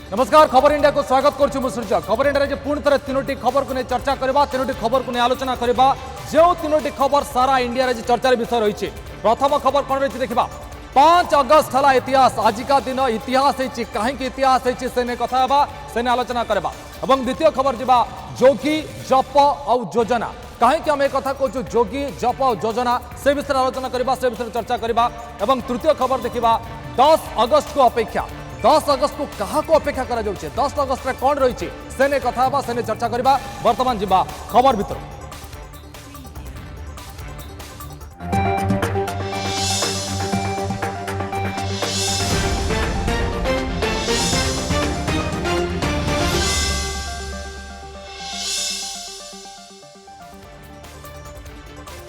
नमस्कार खबर इंडिया को स्वागत करुँ सूर्य खबर इंडिया पुणी थे तीनो खबर को नहीं चर्चा करवा तीनो खबर को नहीं आलोचना करवा जो तीनो खबर सारा इंडिया चर्चार विषय रही है। प्रथम खबर कौन रही देखा 5 अगस्त है इतिहास आजिका दिन इतिहास कहीं इतिहास से कथा से आलोचना करवा। द्वितीय खबर जा जोगी जप और योजना कहीं आम एक कथा कहूँ जोगी जप और योजना से विषय आलोचना करवा से विषय चर्चा करवा। तृतीय खबर देखा 10 अगस्त को अपेक्षा 10 अगस्त को क्या अपेक्षा करा जाउछे 10 अगस्त रे कौन रही से कथा से चर्चा करवा। वर्तमान जा खबर भितर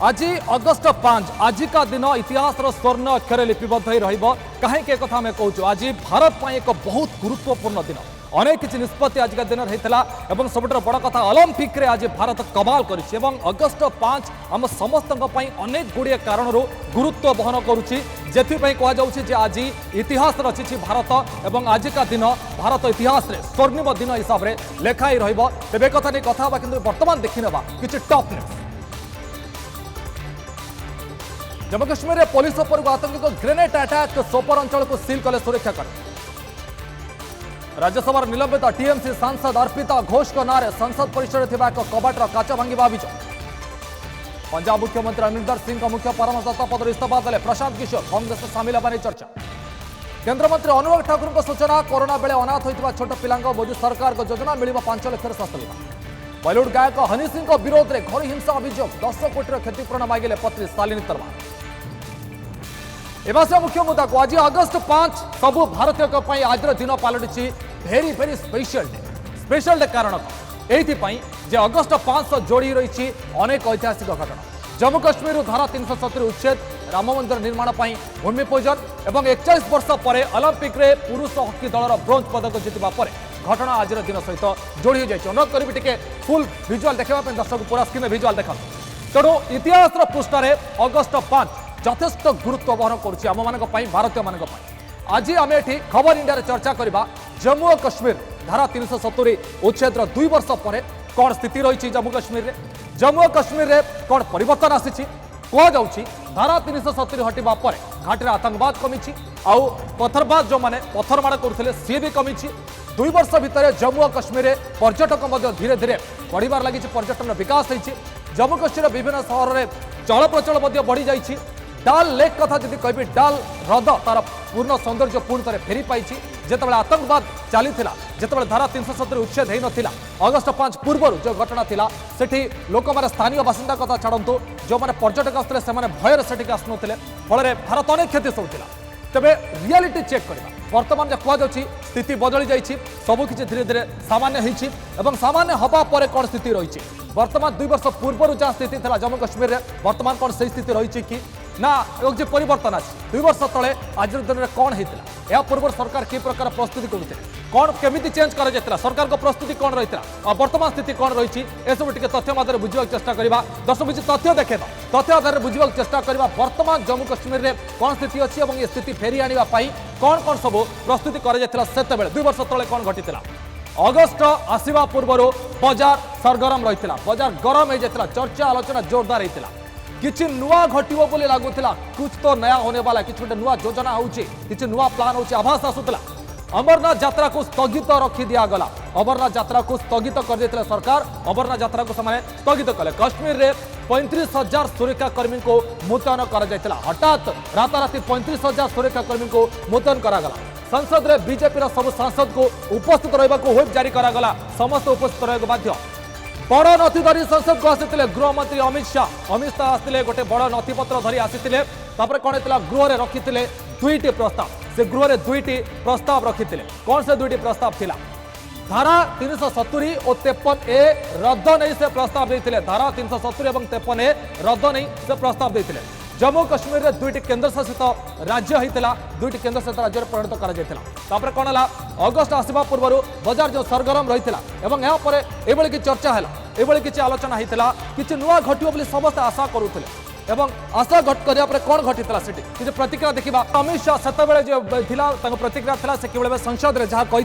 आज अगस्त 5 आजिका दिन इतिहास स्वर्ण अक्षर लिपिबद्ध कहीं कथा में कहूँ आज भारत पर एक बहुत गुरुत्वपूर्ण दिन अनेक किसी निष्पत्ति आजिका दिन होता और सबुठ बड़ कथा ओलंपिक रे आज भारत कमाल कर अगस्त 5 आम समस्त अनेक गुड़िए कारण गुरुत्व बहन करुच्ची कहुचे आज इतिहास रची भारत और आजिका दिन भारत इतिहास रे स्वर्णिम दिन हिसाब से लेखाई रेबे कथा नहीं कथा कि बर्तमान देखी ना कि टॉप न्यूज। जम्मू कश्मीर में पुलिस उपर आतंकिक ग्रेनेड अटैक सोपर अंचल को सील कले सुरक्षाकर्मी। राज्यसभा निलंबित टीएमसी सांसद अर्पिता घोष को नारे संसद परिसर में एक कबाटर काच भांगा अभियोग। पंजाब मुख्यमंत्री अमरिंदर सिंह मुख्य परामर्शदाता पद इस्तीफा देले प्रशांत किशोर कांग्रेस सामिल होने चर्चा। केन्द्रमंत्री अनुराग ठाकुर को सूचना कोरोना बेले अनाथ होता छोट पिला मोदी सरकार को योजना मिल 5 लाख स्वास्थ्य बीमा। बॉलीवुड गायक हनी सिंह विरोध में घर हिंसा अभियोग 10 कोटी क्षतिपूरण मांगिले पत्नी शालिनी तरवार। एवं मुख्य मुद्दा को आज अगस्त 5 सबू भारतीय आज दिन पलटि भेरी भेरी स्पेशल डे कारण ये अगस्त 5 जोड़ी रही अनेक ऐतिहासिक घटना। जम्मू कश्मीर धारा 370 उच्छेद राम मंदिर निर्माण भूमि पूजन और 41 वर्ष पर ओलंपिक रे पुरुष हॉकी दलर ब्रोंज पदक जीतवा पर घटना आज दिन सहित जोड़ी जाए। अनुरोध करी टे फुल भिजुआल देखा दर्शक पूरा स्क्रीन में भिजुआल देखा तेणु इतिहास पृष्ठार अगस्त 5 यथेष्ट गुरुत्व बहन करुच्ची भारतीय मान आज आम ये खबर इंडिया चर्चा करवा। जम्मू और कश्मीर धारा 370 उच्छेद 2 वर्ष पर कौन स्थिति रही जम्मू कश्मीर रे जम्मू और कश्मीर रे कौन परिवर्तन आसी कहुच्छी धारा 370 हटिबा पर घाटी आतंकवाद कमी आउ पत्थरबाज जो मैंने पत्थर माड़ करते सी भी कमी 2 वर्ष भितर जम्मू और कश्मीर रे पर्यटक धीरे धीरे बढ़िबार लगी पर्यटन विकास होती जम्मू कश्मीर विभिन्न सहर में चल प्रचल बढ़ी जाइए। डाल लेक कथा जब कह डाल ह्रद तार पूर्ण सौंदर्य पुणी थे फेरी पाई जिते आतंकवाद चली जिते धारा 370 उच्छेद हो नाला अगस्त 5 पूर्व जो घटना थिला सेठी लोक मैंने स्थानीय बासिंदा कथा छाड़ू जो मैंने पर्यटक आसते से भयर से आसुले फल भारत अनेक क्षति सोचला। तेरे रियालिटी चेक करवा बर्तमान जहाँ कहुच्छी स्थिति बदली जाइए सबकि धीरे धीरे सामान्य होती सामान्य हवा पर कौन स्थिति रही बर्तमान 2 वर्ष पूर्व जहाँ स्थिति थी जम्मू कश्मीर में बर्तमान कौन से स्थिति रही कि ना जो परिवर्तन आसी 2 वर्ष तले आज दिन में कौन होता या पूर्व सरकार कि प्रकार प्रस्तुति करते कौन केमी चेंज कर सरकार को प्रस्तुति कौन रही और बर्तमान स्थिति कौन रही सब टे तथ्य माध्यम बुझा चेष्टा करवा। दर्शक किसी तथ्य देखा तथ्य आधार में बुझा चेष्टा करवा बर्तमान जम्मू कश्मीर में कौन स्थिति अच्छी और ये स्थिति फेरी आने कौन कौन सब प्रस्तुति कर 2 वर्ष तले कौन घटी अगस्त आसवा पूर्व बजार सरगरम रही बजार गरम हो जाता चर्चा आलोचना जोरदार होता किसी नुआ घटो बोली लगुला कुछ तो नया होने वाला किसी गोटे नुआ योजना होची नुआ प्लान होची आभास आसूला। अमरनाथ यात्रा को स्थगित रखी दिगला अमरनाथ यात्रा को स्थगित कर सरकार अमरनाथ यात्रा को स्थगित कले। कश्मीर रे 35,000 सुरक्षाकर्मी को मुतयन कर हठात राताराति 35,000 सुरक्षाकर्मी को मुतयन करागला। संसद में बीजेपी सब सांसद को उपस्थित रहा व्हिप जारी करागला समस्त उपस्थित रहा बाध्य। बड़ नथी धरी संसद को आसी गृहमंत्री अमित शाह आसते गोटे बड़ नथिपत्र धरी आसी कौन होता गृह में रखी 2टी प्रस्ताव से गृह में 2टी प्रस्ताव रखी कौन से 2टी प्रस्ताव थिला धारा 370 और 53A रद्द नहीं से प्रस्ताव देते धारा 370 और 53A रद्द नहीं से प्रस्ताव देते। जम्मू कश्मीर में 2टी केन्द्र शासित राज्य होता 2टी केन्द्र शासित राज्य परिणत कर कौन है अगस्त आसवा पूर्व बजार जो सरगरम रही यहाँ कि चर्चा है ये किसी आलोचना होता कि नुआ घटो समस्त आशा करुले एवं आशा करने पर कौन घटी सेठी किसी प्रतिक्रिया देखा अमित शाह सेतबेले जो थिला प्रतिक्रिया था से केवल संसद में जहाँ कही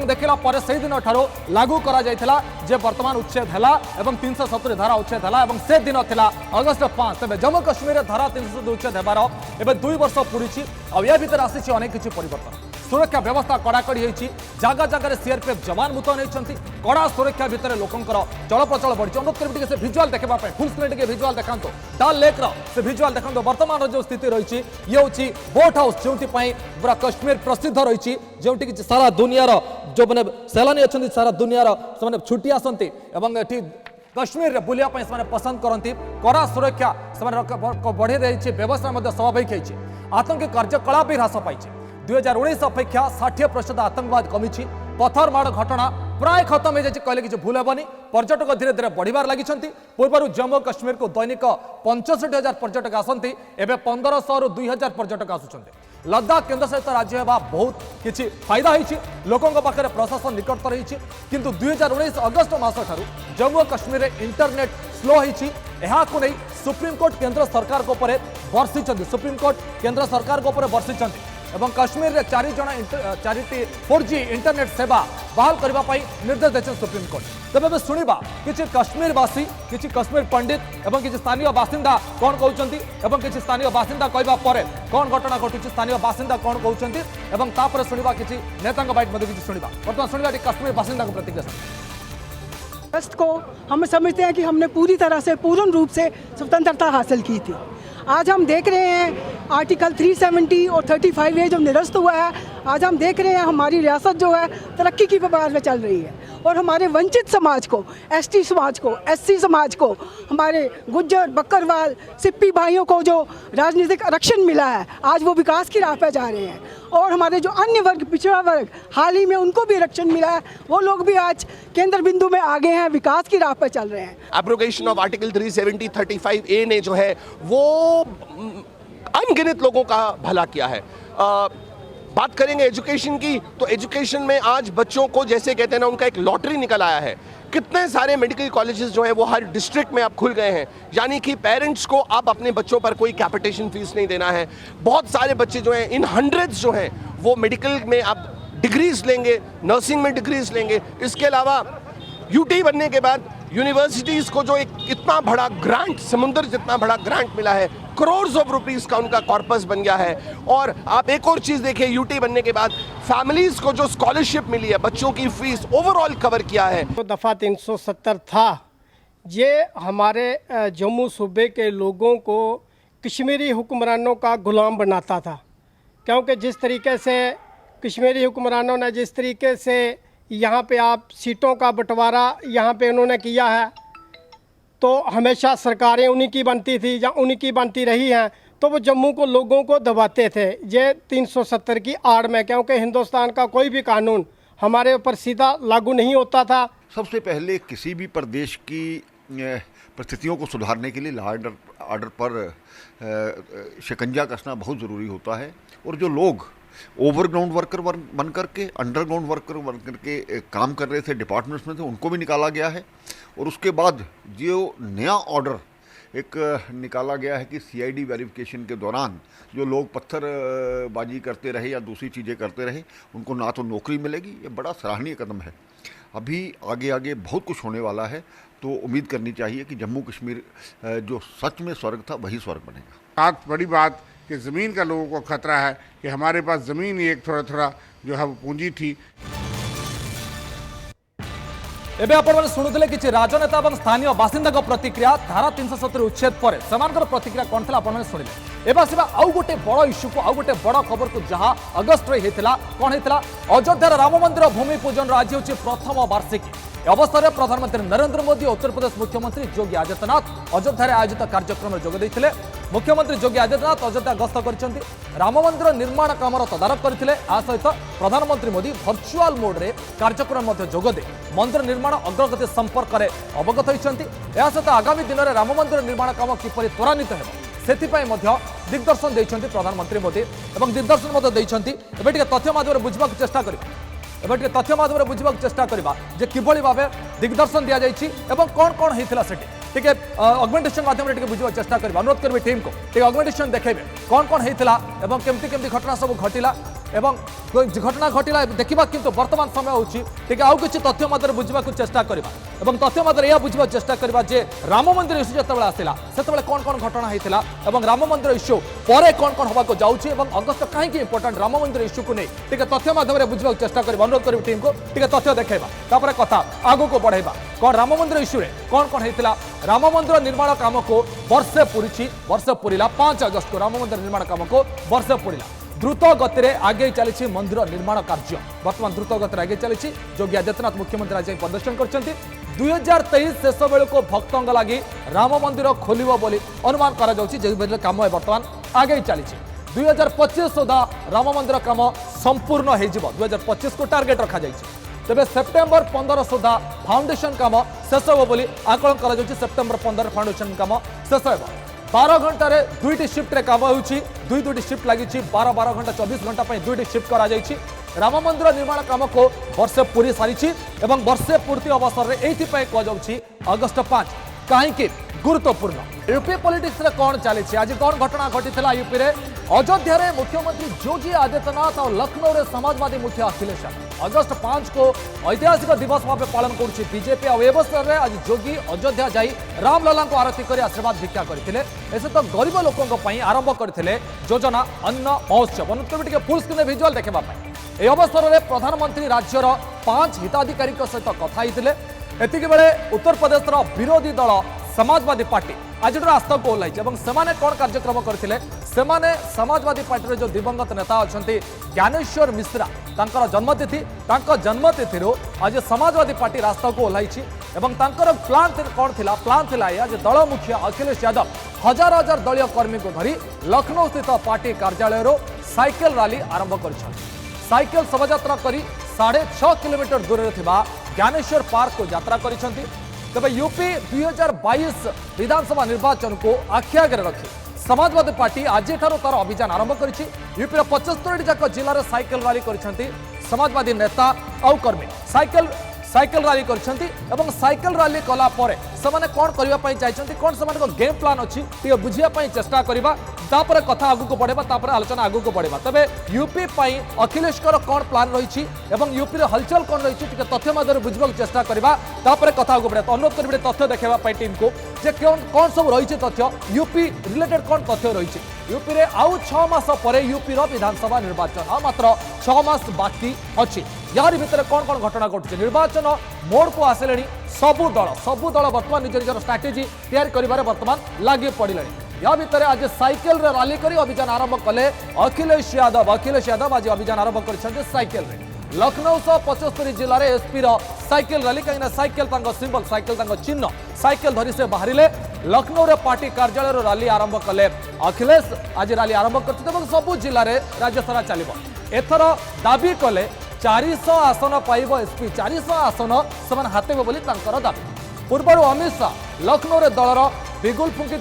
देखला पर से दिन ठारू लागू करा जायथिला जे वर्तमान उच्छेद है एवं 370 धारा उच्छेद है से दिन था अगस्त 5 तेज जम्मू कश्मीर धारा 370 उच्छेद होबार एवं 2 वर्ष पूरी आ भितर आसी अनेक किसी परिवर्तन सुरक्षा व्यवस्था कड़ाकड़ी होती जगह जगह सीआरपीएफ जवान मुतयन होती कड़ा सुरक्षा भितर लोकंर चलप्रचल बढ़ी अनुरोध करी से भिजुआल देखा फुल स्क्रीन टे भिजुआल देखा डाल लेक से भिजुआल देखा वर्तमान जो स्थिति रही ये हूँ बोट हाउस जो पूरा कश्मीर प्रसिद्ध रही जो सारा दुनियार जो मैंने सैलानी अच्छा सारा दुनियार से छुट्टी आसती कश्मीर बुलायापी से पसंद करती कड़ा सुरक्षा से बढ़ी रही व्यवस्था स्वाभाविक होती आतंकी कार्यकलाप भी ह्रास पाई 2019 अपेक्षा 60% आतंकवाद कमी पथर माड़ घटना प्राय खत्म हो जाए कहले कि भूल हेनी पर्यटक धीरे धीरे बढ़िबार लगी पूर्व जम्मू कश्मीर को दैनिक 65,000 पर्यटक आसती एवं 1500 ରୁ 2000 पर्यटक आसुंट लद्दाख केन्द्र सहित राज्य होगा बहुत किसी फायदा होती लोकों पाखे प्रशासन निकट रही किंतु 2019 अगस्त मास ठारू जम्मू कश्मीर में इंटरनेट स्लो होती नहीं सुप्रीमकोर्ट केंद्र सरकार को बर्षि सुप्रीमकोर्ट केंद्र सरकार को बर्षि एवं कश्मीर रे 4G इंटरनेट सेवा बहाल करने निर्देश देते सुप्रीमकोर्ट तेज शुणा किसी कश्मीरवासी किसी कश्मीर पंडित एवं किसी स्थानीय बासिंदा कौन कहते एवं किसी स्थानीय बासिंदा कहवा कौन घटना घटू स्थानीय बासिंदा कौन कहते एवं तापर शुणा किसी नेता बाइट किसी शुणा बर्तमान शुणा कश्मीर बासिंदा को प्रतिक्रिया को हम समझते हैं कि हमने पूरी तरह से पूर्ण रूप से स्वतंत्रता हासिल की थी। आज हम देख रहे हैं आर्टिकल 370 और 35A जो निरस्त हुआ है। आज हम देख रहे हैं हमारी रियासत जो है तरक्की की कगार में चल रही है और हमारे वंचित समाज को, ST समाज को, SC समाज को, हमारे गुज्जर बकरवाल सिप्पी भाइयों को जो राजनीतिक आरक्षण मिला है आज वो विकास की राह पर जा रहे हैं और हमारे जो अन्य वर्ग, पिछड़ा वर्ग, हाल ही में उनको भी आरक्षण मिला है, वो लोग भी आज केंद्र बिंदु में आगे हैं, विकास की राह पर चल रहे हैं। एब्रोगेशन ऑफ आर्टिकल 370 35A ने जो है वो अनगिनत लोगों का भला किया है। बात करेंगे एजुकेशन की तो एजुकेशन में आज बच्चों को जैसे कहते हैं ना उनका एक लॉटरी निकल आया है। कितने सारे मेडिकल कॉलेजेस जो है वो हर डिस्ट्रिक्ट में अब खुल गए हैं, यानी कि पेरेंट्स को अब अपने बच्चों पर कोई कैपिटेशन फीस नहीं देना है। बहुत सारे बच्चे जो हैं इन हंड्रेड्स जो हैं वो मेडिकल में अब डिग्रीज लेंगे, नर्सिंग में डिग्रीज लेंगे। इसके अलावा यूटी बनने के बाद यूनिवर्सिटीज़ को जो एक इतना बड़ा ग्रांट, समुद्र जितना बड़ा ग्रांट मिला है, करोड़ ऑफ रुपीस का उनका कॉर्पस बन गया है। और आप एक और चीज़ देखिए, यूटी बनने के बाद फैमिलीज़ को जो स्कॉलरशिप मिली है, बच्चों की फीस ओवरऑल कवर किया है। तो दफ़ा 370 था, ये हमारे जम्मू सूबे के लोगों को कश्मीरी हुक्मरानों का गुलाम बनाता था, क्योंकि जिस तरीके से कश्मीरी हुक्मरानों ने जिस तरीके से यहाँ पे आप सीटों का बंटवारा यहाँ पे उन्होंने किया है, तो हमेशा सरकारें उन्हीं की बनती थी या उन्हीं की बनती रही हैं, तो वो जम्मू को लोगों को दबाते थे ये 370 की आड़ में, क्योंकि हिंदुस्तान का कोई भी कानून हमारे ऊपर सीधा लागू नहीं होता था। सबसे पहले किसी भी प्रदेश की परिस्थितियों को सुधारने के लिए लॉ ऑर्डर पर शिकंजा कसना बहुत ज़रूरी होता है और जो लोग ओवरग्राउंड वर्कर बन करके अंडरग्राउंड वर्कर बन करके काम कर रहे थे डिपार्टमेंट्स में थे, उनको भी निकाला गया है। और उसके बाद जो नया ऑर्डर एक निकाला गया है कि CID वेरिफिकेशन के दौरान जो लोग पत्थरबाजी करते रहे या दूसरी चीज़ें करते रहे उनको ना तो नौकरी मिलेगी, ये बड़ा सराहनीय कदम है। अभी आगे बहुत कुछ होने वाला है, तो उम्मीद करनी चाहिए कि जम्मू कश्मीर जो सच में स्वर्ग था वही स्वर्ग बनेगा। बड़ी बात कि ज़मीन का लोगों को खतरा है कि हमारे पास ज़मीन ही एक थोड़ा जो है वो पूंजी थी। एबे आपण शुणुले किसी राजनेता और स्थानीय बासिंदा प्रतिक्रिया धारा 370 उच्छेद पर से प्रतिक्रिया कौन था आपण शुणिले। एवं आसवा आउ गोटे बड़ इश्यू को, आउ गोटे बड़ खबर को जहाँ अगस्त में होता कौन होता अयोध्यार राम मंदिर भूमि पूजन आज हूँ प्रथम वार्षिकी। अवसर में प्रधानमंत्री नरेंद्र मोदी और उत्तर प्रदेश मुख्यमंत्री योगी आदित्यनाथ अयोध्या आयोजित कार्यक्रम में जोगदे। मुख्यमंत्री योगी आदित्यनाथ अयोध्या गस्त कर राम मंदिर निर्माण काम तदारख करते। आ सहित प्रधानमंत्री मोदी भर्चुआल मोड रे कार्यक्रम जोगदे मंदिर निर्माण अग्रगति संपर्क में अवगत होती। सहित आगामी दिन में राम मंदिर निर्माण काम किपर त्वरान्वित हो से दिग्दर्शन देते प्रधानमंत्री मोदी और दिग्दर्शन देते तथ्य माध्यम बुझा चेष्टा करें तथ्य माध्यम बुझा चेष्टा करवा जे किभली भाव दिग्दर्शन दि जाइए कौन कौन होता सेठी। टिके अगमेंटेशन माध्यम टिके बुझा चेष्टा करिबा अनुरोध करबे टीम को टिके अगमेंटेशन देखेबे कौन कौन हेतिला एवं केमती घटना सब घटिला एवं घटना घटिला देखा किंतु वर्तमान समय होची टिके आउ किछि तथ्य मदर बुझबा को चेष्टा करिबा एवं तथ्य मदर या बुझबा चेष्टा करिबा जे राम मंदिर इश्यू जतबेला आसिला सेतबेला कौन कौन घटना हेतिला एवं राम मंदिर इश्यू परे कौन कौन होबा को जाउची एवं अगस्त काहे कि इंपोर्टेंट राम मंदिर इश्यू को नै टिके तथ्य माध्यम रे बुझबा चेष्टा करिबा अनुरोध करिबा टीम को टिके तथ्य देखेबा तापर कथा आगु को बढ़ेबा कौन राम मंदिर इश्यू रे कौन कौन हेतिला राम मंदिर निर्माण काम को वर्षे पुरिला 5 अगस्त को राम मंदिर निर्माण काम को वर्षे पुरिला द्रुत गति में आगे चली मंदिर निर्माण कार्य बर्तमान द्रुत गति आगे चली योगी आदित्यनाथ मुख्यमंत्री आज प्रदर्शन कर 2023 शेष बेल को भक्तों लगी राम मंदिर खोल अनुमान कर काम बर्तमान आगे चली 2025 सुधा राम मंदिर काम संपूर्ण हो 2025 को टार्गेट रखा जाइए तेज सेप्टेम्बर 15 सुधा फाउंडेशन काम शेष हो आकलन कर सेप्टेम्बर 15 फाउंडेशन काम शेष हो 12 घंटे दुईटी शिफ्ट काम होची दुईटी शिफ्ट लगी 12 घंटा 24 घंटा दुईटी शिफ्ट करा जाइछि राम मंदिर निर्माण काम को वर्षे पूरी सारी एवं वर्षे पूर्ति अवसर में ये कहुच्छी अगस्त 5 कहीं गुरुत्वपूर्ण यूपी पॉलिटिक्स रे कौन चली आज कौन घटना घटी यूपी रे अयोध्या रे मुख्यमंत्री योगी आदित्यनाथ और लखनऊ रे समाजवादी मुखिया अखिलेश अगस्त 5 को ऐतिहासिक दिवस भाव पालन करुच्ची बीजेपी और अवसर में आज योगी अयोध्या जाई रामलला को आरती कर आशीर्वाद भिक्षा करते एसे तो गरीब लोकों आरंभ करते योजना अन्न महोत्सव अनुत्तर फुल स्क्रीन भिजुआल देखा ए अवसर में प्रधानमंत्री राज्यर 5 हिताधिकारी सहित कथा एतिक बेले उत्तर प्रदेश विरोधी दल समाजवादी पार्टी आज रास्ता को ओह्ल से कौन कार्यक्रम करते समाजवादी पार्टी जो दिवंगत नेता अच्छा ज्ञानेश्वर मिश्रा जन्मतिथि आज समाजवादी पार्टी रास्ता को ओह्ल प्लान कौन थी प्लान थी आज दल मुखिया अखिलेश यादव हजार हजार दलीय कर्मी को धरी लखनऊ स्थित पार्टी कार्यालय साइकेल रैली आरंभ कर साइकेल शोभायात्रा करी 6.5 किलोमीटर दूर ज्ञानेश्वर पार्क को यात्रा करिसेंती तबे यूपी 2022 विधानसभा निर्वाचन को आखि आगे रखी समाजवादी पार्टी आज तार अभियान आरंभ करिछि यूपी 75 जाक जिले में साइकेल रैली करिसेंती समाजवादी नेता और कर्मी साइकेल रैली करिसेंती एवं साइकेल रैली कला परे समाने कौन करबा चाहिए कौन से गेम प्लान अच्छी टे बुझिया चेष्टा करबा तापर कथा आगु को बढ़ेबा तापर आलोचना आगु को बढ़ेबा तबे यूपी अखिलेश कौन प्लान रही एवं यूपी हलचल कौन रही तथ्य मध्य बुझा चेष्टा करबा तापर कथा आगु बढ़े अनुरोध करेंगे तथ्य देखापी टीम को जे कौन सब रही तथ्य यूपी रिलेटेड कौन तथ्य रही यूपी रे आउ 6 मास पर यूपी विधानसभा निर्वाचन आ मात्र 6 मास बाकी अच्छी यार भितर कौन कौन घटना घटुचे निर्वाचन मोड को आसिले सबु दल बर्तमान निज निजर स्ट्राटेजी तैयारी करिबारे बर्तमान लगी पड़े या भितर आज साइकेल रे रैली करी अभियान आरंभ कले अखिलेश यादव आज अभियान आरंभ कर साइकेल रे लखनऊ 75 जिले में एसपी साइकेल रैली कहीं साइकेल सिंबल साइकेल चिन्ह साइकेल धरी से बाहर लखनऊ रे पार्टी कार्यालय रैली आरंभ कले अखिलेश आज रैली आरंभ कर सबु जिले में राज्य सारा चलो एथर दाबी कले 400 आसन पाइब एसपी 400 आसन से हाथेबे बोली दाबी पूर्व अमित शाह लखनऊ रे दलर बिगुल फुंकी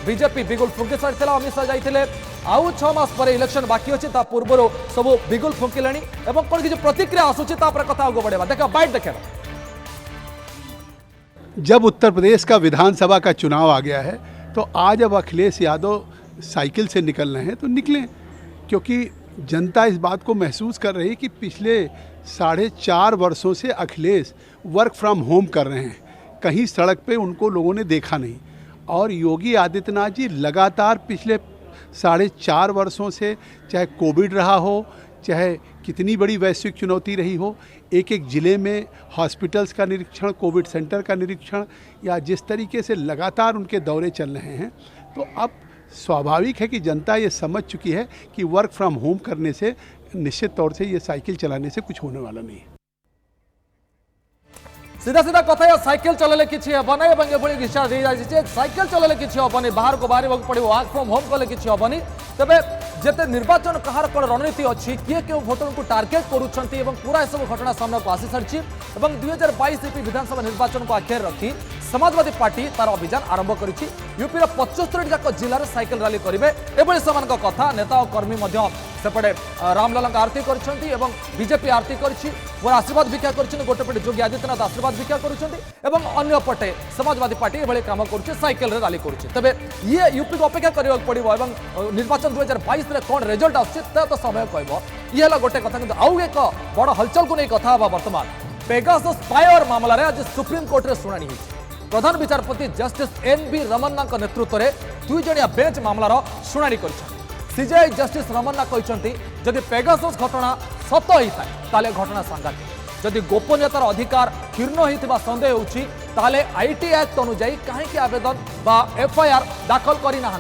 बीजेपी बिगुल फुंकी सारी अमित शाह जाते आउ 6 मास पर इलेक्शन बाकी अच्छी पूर्व सब बिगुल फुंकिले कौन किसी प्रतिक्रिया आसूची कथा आगे बढ़ेगा देखा बाइट देखा जब उत्तर प्रदेश का विधानसभा का चुनाव आ गया है तो आज अब अखिलेश यादव साइकिल से निकल रहे हैं तो निकलें क्योंकि जनता इस बात को महसूस कर रही है कि पिछले 4.5 वर्षों से अखिलेश वर्क फ्रॉम होम कर रहे हैं कहीं सड़क पे उनको लोगों ने देखा नहीं और योगी आदित्यनाथ जी लगातार पिछले 4.5 वर्षों से चाहे कोविड रहा हो चाहे कितनी बड़ी वैश्विक चुनौती रही हो एक ज़िले में हॉस्पिटल्स का निरीक्षण कोविड सेंटर का निरीक्षण या जिस तरीके से लगातार उनके दौरे चल रहे हैं तो अब स्वाभाविक है कि जनता ये समझ चुकी है कि वर्क फ्रॉम होम करने से निश्चित तौर से ये साइकिल चलाने से कुछ होने वाला नहीं है सीधा सीधा कथा साइकेल चलले किछि हेबनी एवं एभली घिसा दे जाय जे साइकेल चलले किछि हेबनी बाहर को बाहर पड़ो वर्क फ्रॉम होम कले किछि हेबनी तबे जेते निर्वाचन कहार कोन रणनीति अच्छी किए क्यों भोटर को टार्गेट करूछंती एवं पूरा सब घटना सामना को आसी सारी 2022 विधानसभा निर्वाचन को आखिर रखी समाजवादी पार्टी तार अभियान आरंभ करिछि। यूपी 75 जाक जिले में साइकिल रैली करेंगे एभली से कथा नेता और कर्मी सेपटे रामलाल आरती करछंती एवं बीजेपी आरती करछि और आशीर्वाद भिक्षा करछन गोटे पटे योगी आदित्यनाथ आशीर्वाद भिक्षा करछंती एवं अन्य पटे समाजवादी पार्टी एभली काम करुछि साइकिल रे रैली करुछि। तबे ये यूपी को अपेक्षा करबा पड़िबो एवं निर्वाचन 2022 रे कोन रिजल्ट आछे तो समय कहबो। ये हला गोटे कथा किंतु आउ एक बड़ हलचल को नहीं कथा हबा वर्तमान पेगासस स्पायर मामला रे आज सुप्रीम कोर्ट रे सुनानी होछि। प्रधान विचारपति जस्टिस एन.बी. रमन्ना नेतृत्व में 2 जणिया बेंच मामलार शुणाणी कर सीजेआई जस्टिस रमन्ना कहते जदि पेगासस घटना सत होता है ताले घटना सांघातिक जदि गोपनीयतार अधिकार क्षीर्ण होता सन्देह होले आईटी एक्ट अनुजाई कहीं आवेदन बा एफआईआर दाखल करना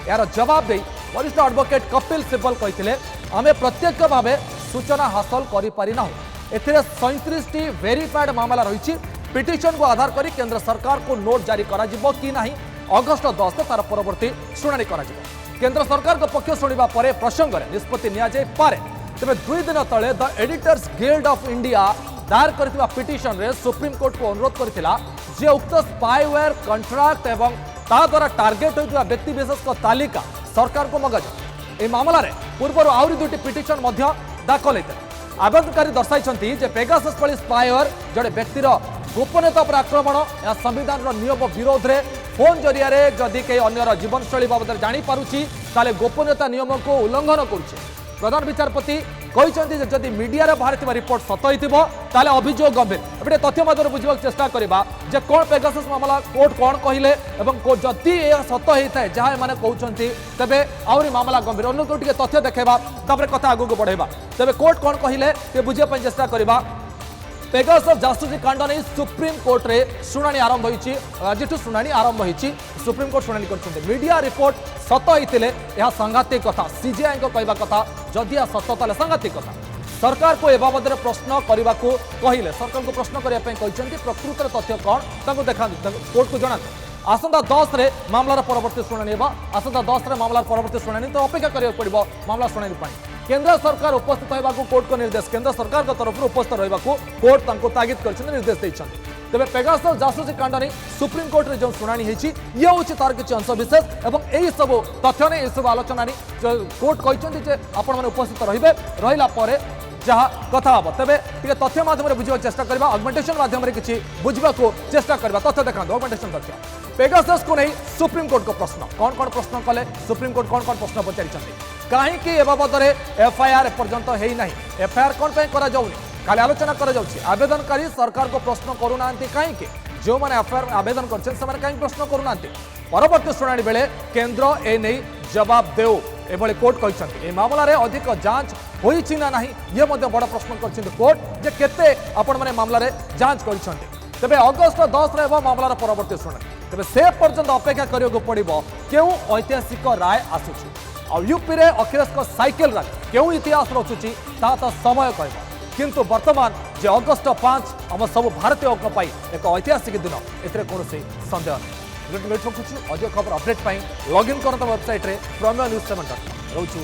यार जवाब दे वरिष्ठ एडवोकेट कपिल सिब्बल कहते आम प्रत्यक्ष भाव सूचना हासिल करना एथिरे 37टी वेरीफाइड मामला रही पिटिशन को आधार करी केंद्र सरकार को नोट जारी करा जिवो कि नहीं अगस्त 10 तार परवर्ती शुणाणी करा जिवो। केंद्र सरकार को पक्ष शुणा पर प्रसंग में निष्पत्ति नियाजाइपारे तेज 2 दिन तले the editors guild of India दायर करथिबा पिटिशन रे सुप्रीम कोर्ट को अनुरोध करथिला जे उक्त स्पाईवेयर कंट्राक्ट एवं ता द्वारा टार्गेट होइतिबा व्यक्ति विशेष को तालिका सरकार को मगा जाए। ए मामला रे पूर्व आउरी 2टी पिटिशन मध्य दाखल होइते आवेदनकारी दर्शाइछंती जे पेगासस पली स्पाईवेयर जड़े व्यक्तिर गोपनीयता पर आक्रमण या संविधान नियम विरोध में फोन जरिया जदि कई अन्यर जीवनशैली बाबद जानीपारुछि ताले गोपनीयता नियम को उल्लंघन करुछे। प्रधान विचारपति कहते जदि मीडिया बाहर रिपोर्ट सत होइथिबो ताले अभियोग गंभीर। एबे तथ्य माध्यम बुझा चेष्टा करबा जे कोन पेगासस मामला कोर्ट कोन कहिले एवं जदि यह सत होता है जहाँ एमाने कहउछंती तेबे आउरी मामला गंभीर। अन्य को तथ्य देखेबा तापर कथा आगु को बढ़ेबा तेबे कोर्ट कोन कहिले ते बुझिया पय चेष्टा करबा। पेगासस जासूसी कांड नहीं सुप्रीम कोर्ट रे शुणाणी आरंभ होइछि आज शुणाणी आरंभ होइछि सुप्रीम कोर्ट शुणाणी करछन्ते मीडिया रिपोर्ट सत होइतिले यह सांघातिक कथा सीजेआई को कहबा कथा जदि यह सत ताले सांघातिक कथा सरकार को ए बाबद प्रश्न करने को कहले सरकार को प्रश्न करने कहते प्रकृत तथ्य कौन ताको देखा कोर्ट को जना आसंता 10 रे मामलार परवर्ती शुणाणी आसंता 10 रे मामलार परवर्ती शुणाणी तो अपेक्षा करिया पड़िबो मामला शुणाणी पाई केंद्र सरकार उपस्थित होगा कोर्ट को निर्देश केंद्र सरकार तरफ उपस्थित रहा कोर्ट तागिद कर निर्देश देते तेज पेगासस जासूसी कांड नहीं सुप्रीम कोर्ट रे जो शुणाणी होती ये हूँ तार किसी अंश विशेष और यही सब तथ्य नहीं सब आलोचना नहीं कोर्ट कहते आपण मैंने उपस्थित रहा जहाँ कथा हम तेरे टे तथ्य माध्यम बुझा चेष्टा करवा अगमेंटेशन माध्यम किसी बुझा चेष्टा करवा तथ्य देखा अगमेंटेशन तथ्य पेगासस को नहीं सुप्रीम कोर्ट को प्रश्न कौन कौन प्रश्न कले सुप्रीम कोर्ट कौन कौन प्रश्न पचारि कहीं बाबद एफआईआर एपर्यंत है एफआईआर कौन करा जाउनी खाली आलोचना करा जाउछि आवेदनकारी सरकार को प्रश्न करूना कहीं जो मैंने एफआईआर आवेदन कर कहीं प्रश्न करूना परवर्ती शुणाणी बेले केंद्र ए नहीं जवाब देउ एभली कोर्ट कहते मामला रे अधिक जांच होइछि ना नहीं ये मध्य बड़ प्रश्न कर कोर्ट जे केते आपण माने मामला रे जांच करछन्ते तेबे अगस्त 10 रे मामलार परवर्ती शुणाणी तेबे से पर्यंत अपेक्षा करियो पड़िबो केउ ऐतिहासिक राय आसुछि आ यूपी रे अखिलेश को साइकिल रैली केउ इतिहास रचुछि ता तो समय कहबो किंतु वर्तमान जे अगस्त 5 हम सब भारतीय एक ऐतिहासिक दिन एथरे कोनोसी संदेह नहीं। अधिक खबर अपडेट लॉगिन करता वेबसाइट रे प्रमेय न्यूज 7 रोचु।